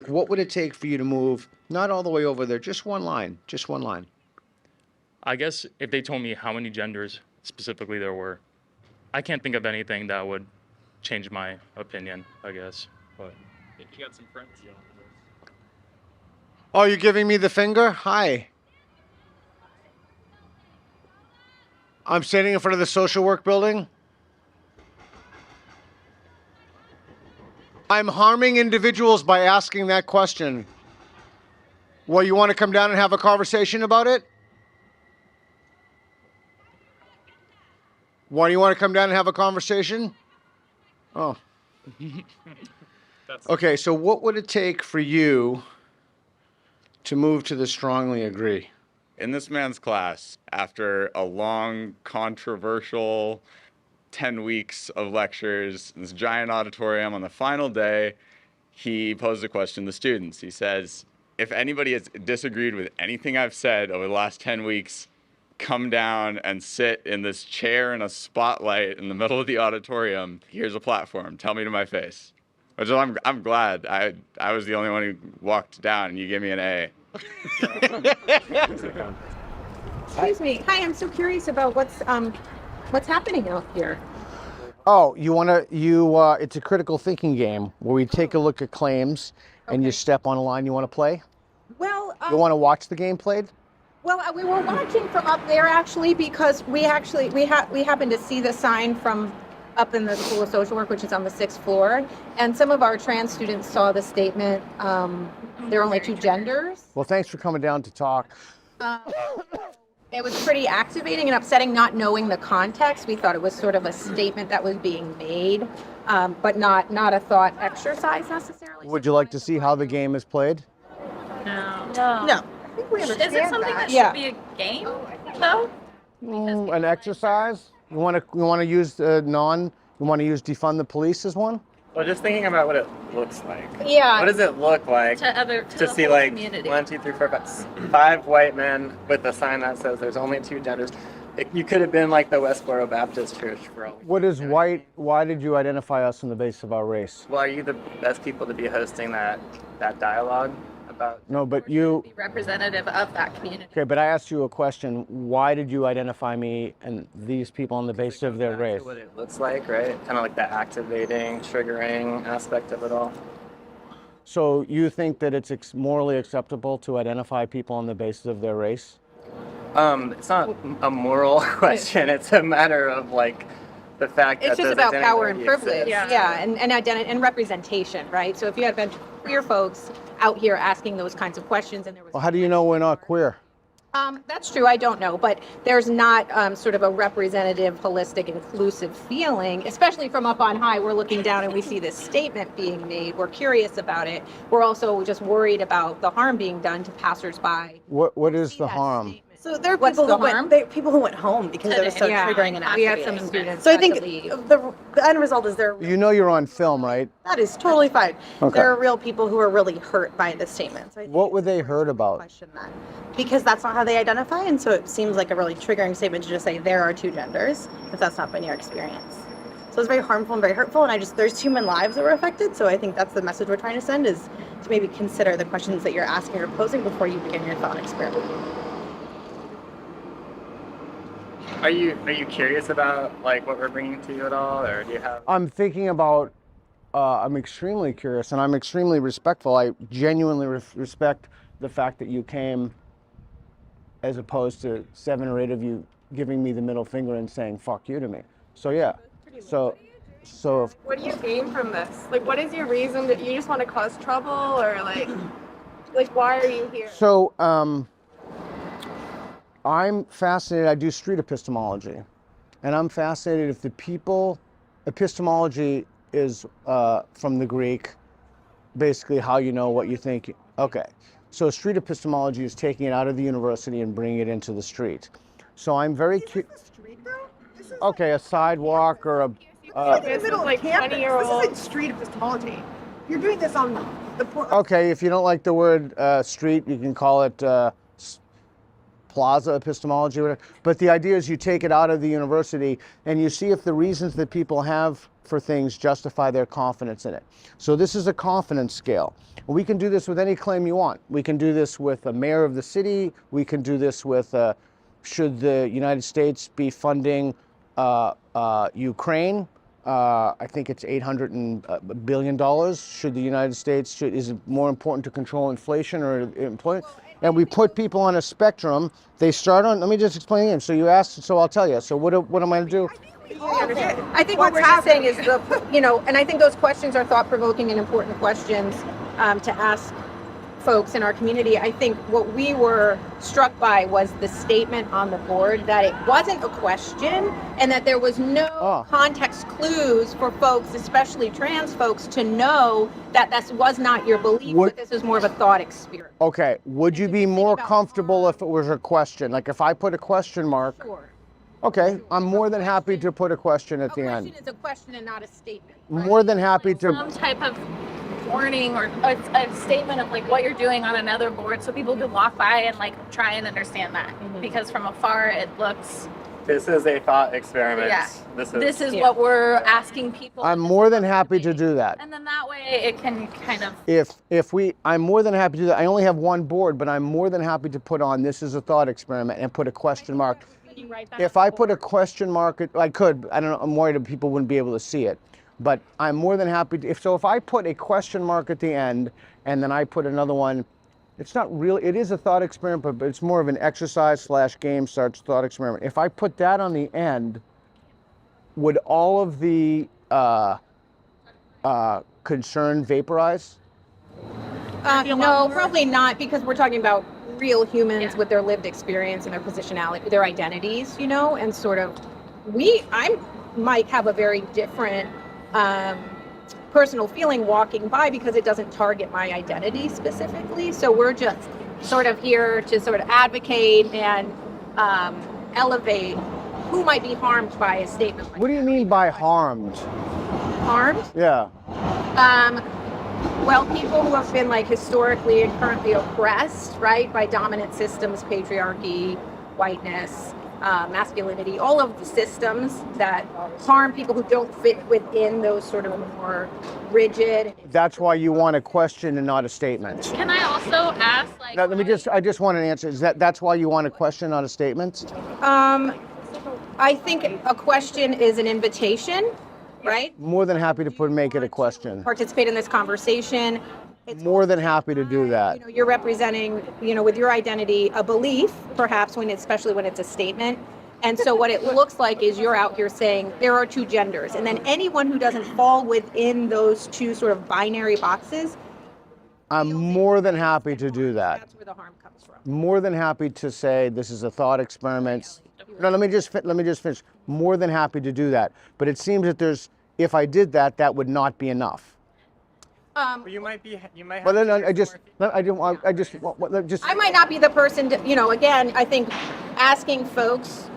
what would it take for you to move, not all the way over there, just one line, just one line? I guess if they told me how many genders specifically there were, I can't think of anything that would change my opinion, I guess. But You got some friends. Oh, you're giving me the finger? Hi. I'm standing in front of the social work building. I'm harming individuals by asking that question. Well, you want to come down and have a conversation about it? Why do you want to come down and have a conversation? Oh. Okay, so what would it take for you to move to the strongly agree? In this man's class, after a long, controversial 10 weeks of lectures, in this giant auditorium on the final day, he posed a question to the students. He says, if anybody has disagreed with anything I've said over the last 10 weeks, come down and sit in this chair in a spotlight in the middle of the auditorium. Here's a platform. Tell me to my face. Which I'm glad. I was the only one who walked down and you gave me an A. Excuse me. Hi, I'm so curious about what's happening out here. Oh, it's a critical thinking game where we take a look at claims and you step on a line. You want to play? Well, You want to watch the game played? well, we were watching from up there actually because we happened to see the sign from up in the School of Social Work, which is on the 6th floor, and some of our trans students saw the statement. There are only two genders. Well, thanks for coming down to talk. It was pretty activating and upsetting not knowing the context. We thought it was sort of a statement that was being made, but not a thought exercise necessarily. Would you like to see how the game is played? No. No. Is it something that Yeah. should be a game, though? An exercise? You want to use defund the police as one? Well, just thinking about what it looks like. Yeah. What does it look like To the see whole like community. 1, 2, 3, 4, 5 white men with a sign that says there's only two genders? You could have been like the Westboro Baptist Church for all. What is white? Why did you identify us on the basis of our race? Well, are you the best people to be hosting that dialogue about? No, but you. Be representative of that community. Okay, but I asked you a question. Why did you identify me and these people on the basis of their Back to race? What it looks like, right? Kind of like the activating, triggering aspect of it all. So you think that it's morally acceptable to identify people on the basis of their race? It's not a moral question. It's a matter of like the fact It's that just those about identities power already and privilege. exist. Yeah, and identity and representation, right? So if you had a bunch of queer folks out here asking those kinds of questions, and there was Well, how do you know we're not queer? that's true. I don't know, but there's not sort of a representative, holistic, inclusive feeling, especially from up on high. We're looking down and we see this statement being made. We're curious about it. We're also just worried about the harm being done to passersby. What is See the that harm? statement. So there are What's people the who harm? people who went home because it was so Yeah, triggering and we had activating. some students. So I had to think leave. the end result is You know you're on film, right? that is totally fine. Okay. There are real people who are really hurt by the statement. So I think What were they it's hurt about? question that. Because that's not how they identify, and so it seems like a really triggering statement to just say there are two genders if that's not been your experience. So it's very harmful and very hurtful, and there's human lives that were affected. So I think that's the message we're trying to send is to maybe consider the questions that you're asking or posing before you begin your thought experiment. Are you curious about like what we're bringing to you at all, or do you have? I'm thinking about. I'm extremely curious and I'm extremely respectful. I genuinely respect the fact that you came, as opposed to 7 or 8 of you giving me the middle finger and saying "fuck you" to me. So yeah. So if What do you gain from this? Like, what is your reason that you just want to cause trouble, or like why are you here? So I'm fascinated. I do street epistemology, and I'm fascinated if the people. Epistemology is from the Greek, basically how you know what you think. Okay, so street epistemology is taking it out of the university and bringing it into the street. So I'm very curious. Okay, a sidewalk or a. This is like 20-year-old. This isn't street epistemology. You're doing this on the Okay, if you don't like the word street, you can call it plaza epistemology, whatever. But the idea is you take it out of the university and you see if the reasons that people have for things justify their confidence in it. So this is a confidence scale. We can do this with any claim you want. We can do this with a mayor of the city. We can do this with should the United States be funding Ukraine? I think it's $800 billion. Should the United States, is it more important to control inflation or employment? And we put people on a spectrum. They start on, let me just explain again. So you asked, so I'll tell you. So what am I gonna do? I think what we're just saying is and I think those questions are thought-provoking and important questions to ask folks in our community. I think what we were struck by was the statement on the board that it wasn't a question and that there was no context clues for folks, especially trans folks, to know that this was not your belief, but this is more of a thought experiment. Okay, would you be more comfortable if it was a question? Like if I put a question mark? Sure. Okay, I'm more than happy to put a question at the end. A question is a question and not a statement. Right? More than happy to. Some type of warning or a statement of like what you're doing on another board so people can walk by and like try and understand that. Because from afar it looks, This is a thought experiment. yeah, This is what we're asking people. I'm more than happy to do that. And then that way it can kind of, I'm more than happy to do that. I only have one board, but I'm more than happy to put on this is a thought experiment and put a question mark. If I put a question mark, I could. I don't know. I'm worried that people wouldn't be able to see it, but I'm more than happy to. If I put a question mark at the end and then I put another one, it's not real. It is a thought experiment, but it's more of an exercise / game starts thought experiment. If I put that on the end, would all of the concern vaporize? No, probably not, because we're talking about real humans with their lived experience and their positionality, their identities, and sort of I might have a very different personal feeling walking by because it doesn't target my identity specifically. So we're just sort of here to sort of advocate and elevate who might be harmed by a statement like What do you mean by harmed? harmed. Yeah. Well, people who have been like historically and currently oppressed, right, by dominant systems, patriarchy, whiteness, masculinity, all of the systems that harm people who don't fit within those sort of more rigid. That's why you want a question and not a statement. can I also ask like, Now, I just want an answer. That's why you want a question, not a statement? I think a question is an invitation, right? More than happy to make it a question. Participate in this conversation. It's More than happy to do that. You're representing, with your identity, a belief, perhaps especially when it's a statement. And so what it looks like is you're out here saying there are two genders. And then anyone who doesn't fall within those two sort of binary boxes. I'm more than happy to do that. That's where the harm comes from. More than happy to say this is a thought experiment. No, let me just finish. More than happy to do that. But it seems that if I did that, that would not be enough. You might have. But then I might not be the person to, again, I think asking folks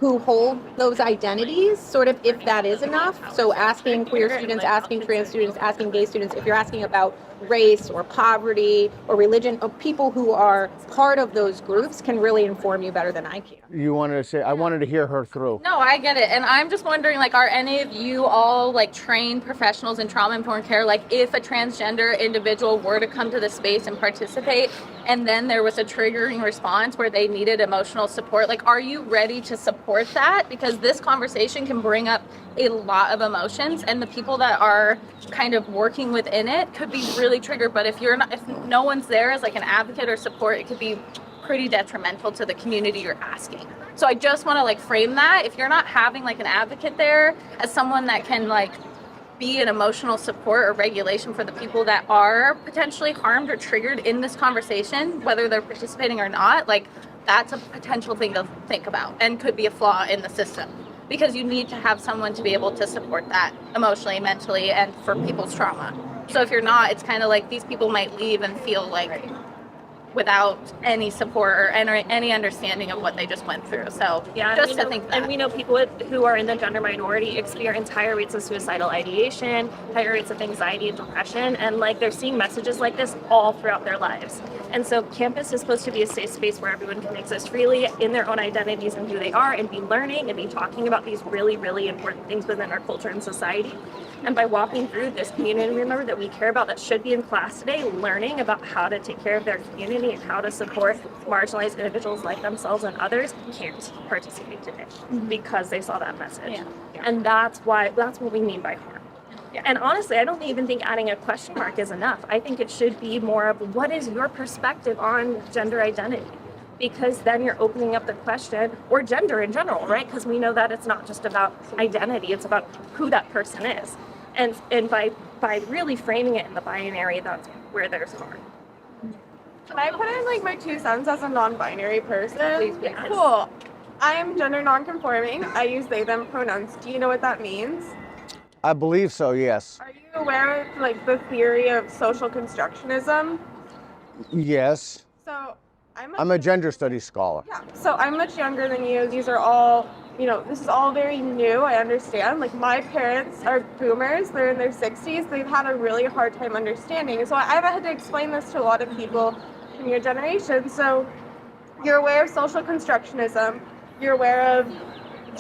who hold those identities, sort of if that is enough. So asking queer students, asking trans students, asking gay students, if you're asking about race or poverty or religion, of people who are part of those groups can really inform you better than I can. You wanted to say, I wanted to hear her through. No, I get it. And I'm just wondering, like, are any of you all like trained professionals in trauma-informed care? Like, if a transgender individual were to come to the space and participate, and then there was a triggering response where they needed emotional support, like, are you ready to support that? Because this conversation can bring up a lot of emotions, and the people that are kind of working within it could be really triggered. But if no one's there as like an advocate or support, it could be pretty detrimental to the community you're asking. So I just want to like frame that. If you're not having like an advocate there as someone that can like be an emotional support or regulation for the people that are potentially harmed or triggered in this conversation, whether they're participating or not, like that's a potential thing to think about and could be a flaw in the system. Because you need to have someone to be able to support that emotionally, mentally, and for people's trauma. So if you're not, it's kind of like these people might leave and feel like without any support or any understanding of what they just went through. So Yeah, just and to we know, think that. and we know people who are in the gender minority experience higher rates of suicidal ideation, higher rates of anxiety and depression, and like they're seeing messages like this all throughout their lives. And so campus is supposed to be a safe space where everyone can exist freely in their own identities and who they are and be learning and be talking about these really, really important things within our culture and society. And by walking through this community member that we care about that should be in class today, learning about how to take care of their community and how to support marginalized individuals like themselves and others can't participate today because they saw that message. Yeah. And that's what we mean by harm. Yeah. And honestly, I don't even think adding a question mark is enough. I think it should be more of what is your perspective on gender identity? Because then you're opening up the question, or gender in general, right? Because we know that it's not just about identity, it's about who that person is. And by really framing it in the binary, that's where there's harm. Can I put in like my 2 cents as a non-binary person? Please, yes. Cool. I am gender non-conforming. I use they them pronouns. Do you know what that means? I believe so, yes. Are you aware of like the theory of social constructionism? Yes. So I'm a gender studies scholar. Yeah. So I'm much younger than you. These are all, this is all very new. I understand. Like my parents are boomers. They're in their 60s. They've had a really hard time understanding. So I've had to explain this to a lot of people in your generation. So you're aware of social constructionism. You're aware of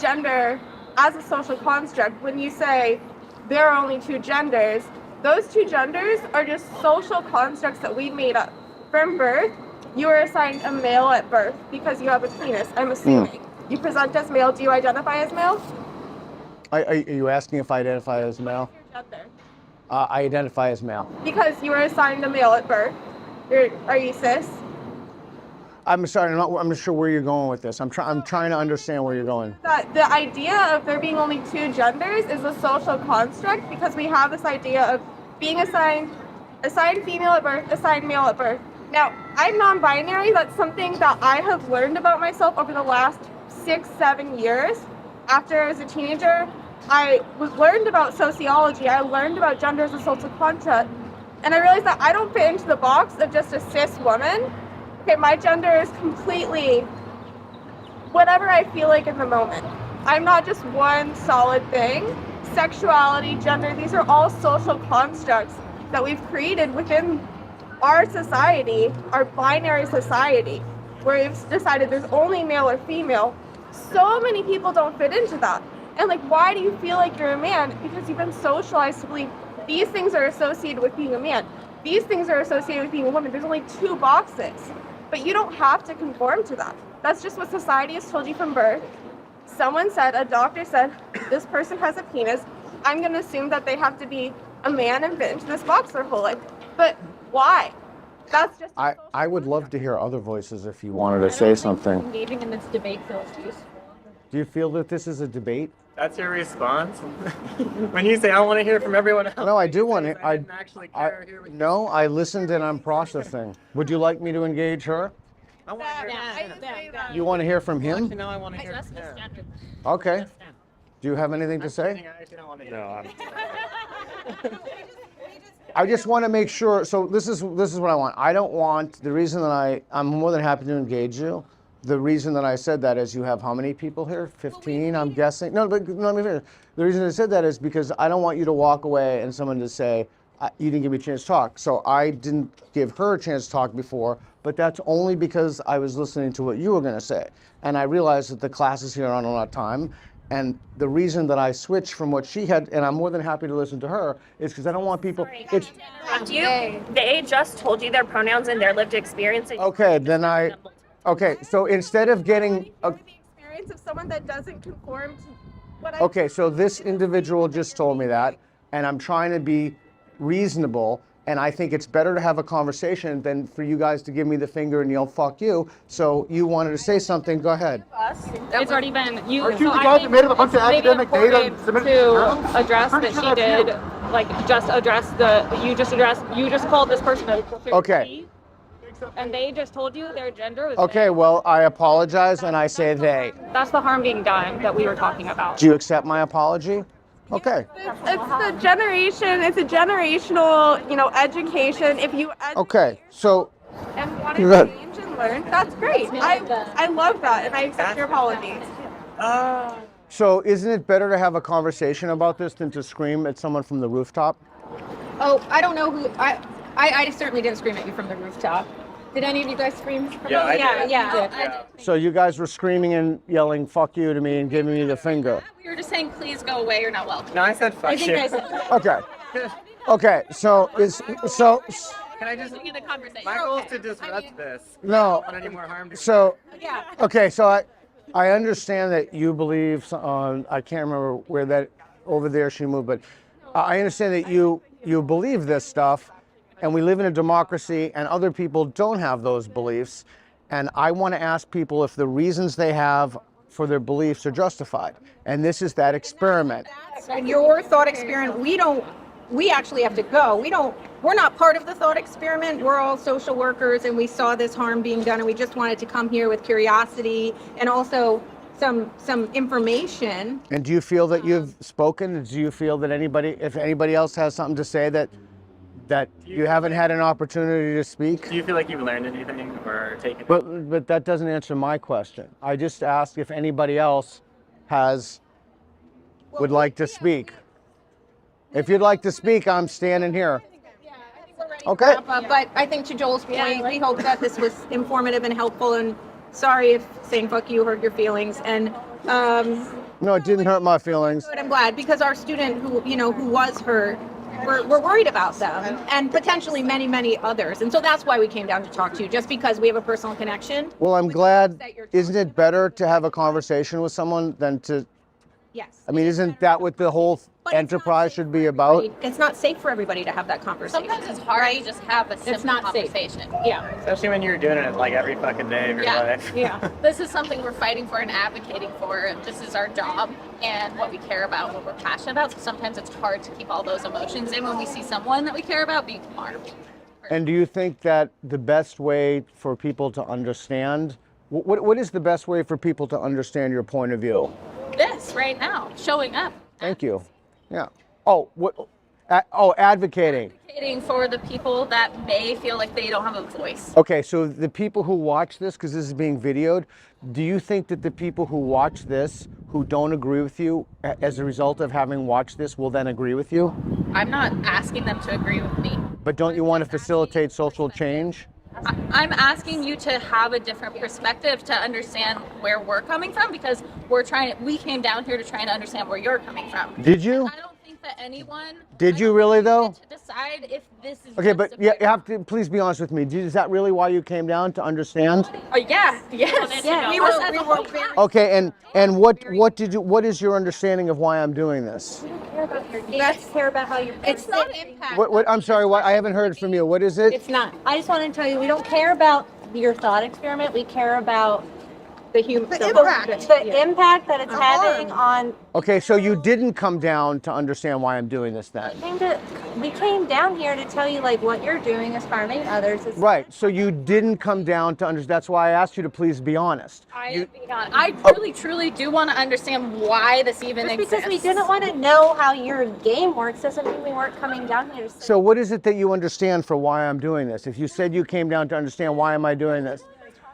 gender as a social construct. When you say there are only 2 genders, those 2 genders are just social constructs that we made up. From birth, you are assigned a male at birth because you have a penis, I'm assuming. You present as male. Do you identify as male? Are you asking if I identify as male? What's your gender? I identify as male. Because you were assigned a male at birth. Are you cis? I'm sorry, I'm not sure where you're going with this. I'm trying to understand where you're going. That the idea of there being only 2 genders is a social construct because we have this idea of being assigned female at birth, assigned male at birth. Now, I'm non-binary. That's something that I have learned about myself over the last 6-7 years. After I was a teenager, I learned about sociology. I learned about gender as a social construct. And I realized that I don't fit into the box of just a cis woman. Okay, my gender is completely whatever I feel like in the moment. I'm not just one solid thing. Sexuality, gender, these are all social constructs that we've created within our society, our binary society, where we've decided there's only male or female. So many people don't fit into that. And like, why do you feel like you're a man? Because you've been socialized to believe these things are associated with being a man. These things are associated with being a woman. There's only 2 boxes. But you don't have to conform to that. That's just what society has told you from birth. Someone said, a doctor said, this person has a penis. I'm going to assume that they have to be a man and fit into this box their whole life. But why? That's just. I would love to hear other voices if you wanted to say something. Engaging in this debate feels useful. Do you feel that this is a debate? That's your response? When you say, I want to hear from everyone else. No, I do want to. I didn't actually care here with you. No, I listened and I'm processing. Would you like me to engage her? I want to hear from him. You want to hear from him? Actually, no, I want to hear from him. Okay. Do you have anything to say? I actually don't want to hear. No, I just want to make sure. So this is what I want. I don't want the reason that I'm more than happy to engage you. The reason that I said that is you have how many people here? 15, I'm guessing. No, but let me finish. The reason I said that is because I don't want you to walk away and someone to say, you didn't give me a chance to talk. So I didn't give her a chance to talk before, but that's only because I was listening to what you were going to say. And I realized that the classes here aren't a lot of time. And the reason that I switched from what she had, and I'm more than happy to listen to her, is because I don't want people. They just told you their pronouns and their lived experience. Okay, then Okay, so instead of getting. The experience of someone that doesn't conform to what I. Okay, so this individual just told me that, and I'm trying to be reasonable, and I think it's better to have a conversation than for you guys to give me the finger and yell, fuck you. So you wanted to say something, go ahead. It's already been you. Aren't you so the I guys that think made up a bunch of it's maybe academic data and important submitted it to journals? to address Pretty that sure she that's did, you. like just address you just called this person a Okay. and they just told you their gender was Okay, well, I apologize, and I say they. That's the harm being done that we were talking about. Do you accept my apology? Okay. It's the generation. It's a generational, education. If you. Okay, so And You're good. change and learn. That's great. I love that, and I accept your apology. So isn't it better to have a conversation about this than to scream at someone from the rooftop? Oh, I don't know who, I certainly didn't scream at you from the rooftop. Did any of you guys scream? Yeah, I yeah, did. yeah. So you guys were screaming and yelling "fuck you" to me and giving me the finger. We were just saying, please go away. You're not welcome. No, I said fuck I think you. I said, Okay. Okay. So Can I just? In a conversation. My goal is to disrupt this. no. I don't want any more harm to So yeah. okay. So I understand that you believe. I can't remember where that over there she moved, but I understand that you believe this stuff, and we live in a democracy, and other people don't have those beliefs, and I want to ask people if the reasons they have for their beliefs are justified, and this is that experiment. And your thought experiment, we actually have to go. We're not part of the thought experiment. We're all social workers, and we saw this harm being done, and we just wanted to come here with curiosity and also some information. And do you feel that you've spoken? Do you feel that if anybody else has something to say that you haven't had an opportunity to speak? Do you feel like you've learned anything or taken? But that doesn't answer my question. I just asked if anybody else would like to speak. If you'd like to speak, I'm standing here. Okay. But I think to Joel's point, we hope that this was informative and helpful, and sorry if saying fuck you hurt your feelings. And No, it didn't hurt my feelings. but I'm glad, because our student who was hurt, we're worried about them, and potentially many, many others. And so that's why we came down to talk to you, just because we have a personal connection. Well, I'm glad. Isn't it better to have a conversation with someone than to? Yes. I mean, isn't that what the whole enterprise should be about? It's not safe for everybody to have that conversation. Sometimes it's hard to just have a simple not safe. conversation. Yeah. Especially when you're doing it like every fucking day of your Yeah. life. Yeah. This is something we're fighting for and advocating for. This is our job and what we care about, what we're passionate about. So sometimes it's hard to keep all those emotions in when we see someone that we care about being harmed. And do you think that the best way for people to understand, what is the best way for people to understand your point of view? This right now, showing up. Thank you. Yeah. Oh, advocating. Advocating for the people that may feel like they don't have a voice. Okay, so the people who watch this, because this is being videoed, do you think that the people who watch this, who don't agree with you, as a result of having watched this, will then agree with you? I'm not asking them to agree with me. But don't you want to facilitate social change? I'm asking you to have a different perspective to understand where we're coming from, because we came down here to try to understand where you're coming from. Did you? I don't think that anyone. Did you really though? To decide if this is. Okay, but you have to please be honest with me. Is that really why you came down, to understand? Yeah. Yes. Yeah. We were very. Okay, and what is your understanding of why I'm doing this? Let's care about how you. It's the impact. What I'm sorry, I haven't heard from you. What is it? It's not. I just want to tell you, we don't care about your thought experiment. We care about The impact. the impact that it's having on. Okay, so you didn't come down to understand why I'm doing this then? We came down here to tell you like what you're doing is harming others. Right, so you didn't come down to understand. That's why I asked you to please be honest. I really, truly do want to understand why this even Just exists. because we didn't want to know how your game works doesn't mean we weren't coming down here to. So what is it that you understand for why I'm doing this? If you said you came down to understand why am I doing this?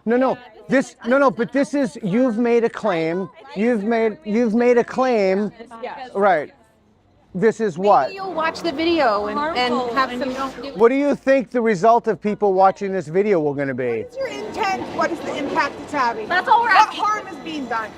No, but this is, you've made a claim. You've made a claim. Yes. Right. This is what? Maybe you'll watch the video and have some. What do you think the result of people watching this video will going to be? What's your intent? What is the impact it's having? That's all we're What asking. harm is being done?